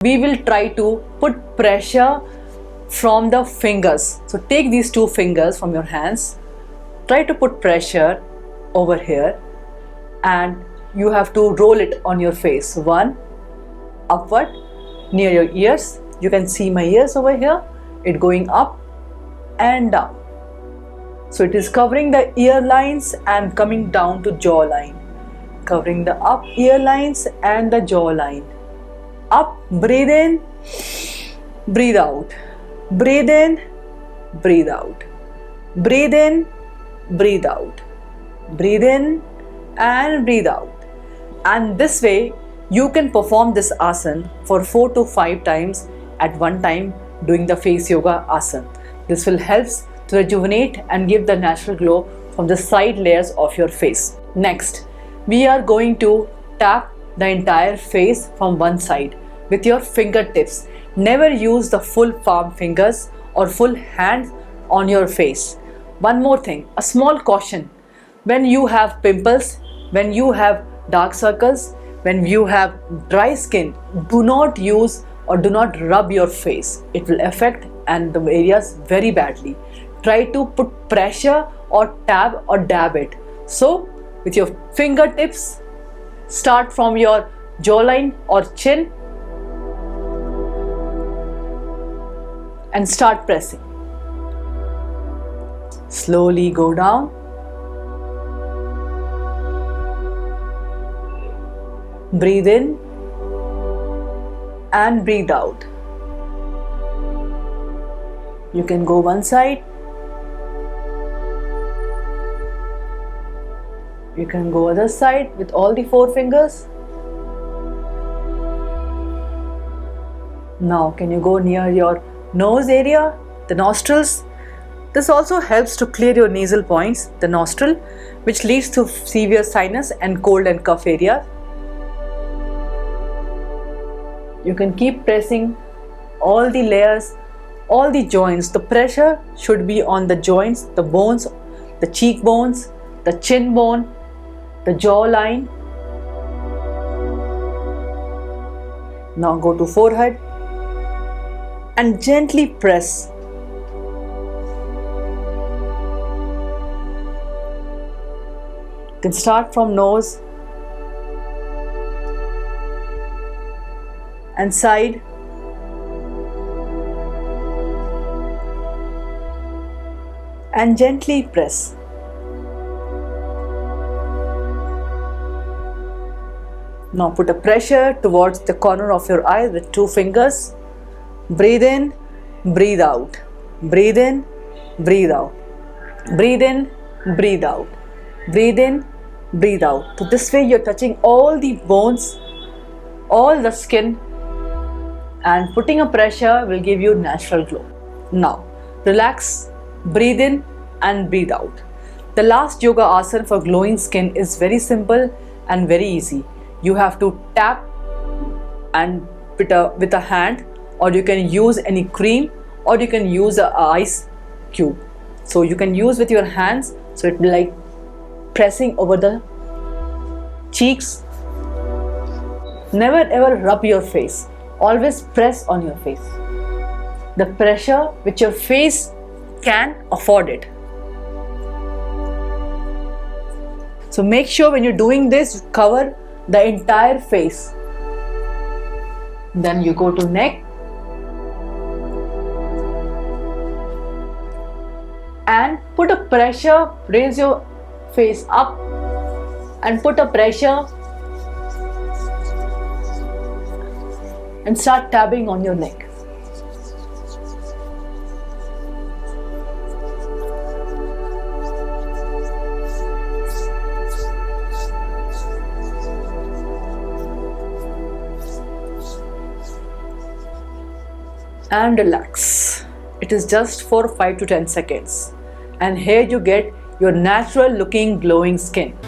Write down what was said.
we will try to put pressure from the fingers. So take these two fingers from your hands, try to put pressure over here, and you have to roll it on your face. One, upward near your ears. You can see my ears over here, it going up and down. So it is covering the ear lines and coming down to jawline, covering the up ear lines and the jawline. Up, breathe in, breathe out, breathe in, breathe out, breathe in, breathe out, breathe in and breathe out. And this way you can perform this asana for 4 to 5 times at one time doing the face yoga asana. This will help to rejuvenate and give the natural glow from the side layers of your face. Next, we are going to tap the entire face from one side with your fingertips. Never use the full palm fingers or full hand on your face. One more thing, a small caution. When you have pimples, when you have dark circles, when you have dry skin, do not use or do not rub your face. It will affect and the areas very badly. Try to put pressure or tap or dab it. So with your fingertips, start from your jawline or chin and start pressing. Slowly go down. Breathe in and breathe out. You can go one side. You can go other side with all the 4 fingers. Now can you go near your nose area, the nostrils? This also helps to clear your nasal points, the nostril, which leads to severe sinus and cold and cough areas. You can keep pressing all the layers, all the joints. The pressure should be on the joints, the bones, the cheekbones, the chin bone, the jawline. Now go to forehead and gently press. You can start from nose and side, and gently press. Now put a pressure towards the corner of your eye with 2 fingers. Breathe in, breathe out, breathe in, breathe out, breathe in, breathe out, breathe in, breathe out. So this way you're touching all the bones, all the skin, and putting a pressure will give you natural glow. Now relax, breathe in and breathe out. The last yoga asana for glowing skin is very simple and very easy. You have to tap and with a hand, or you can use any cream, or you can use an ice cube. So you can use with your hands, so it will be like pressing over the cheeks. Never ever rub your face. Always press on your face. The pressure which your face can afford it. So make sure when you're doing this, you cover the entire face. Then you go to neck and put a pressure, raise your face up and put a pressure and start tapping on your neck. And relax. It is just for 5 to 10 seconds. And here you get your natural looking glowing skin.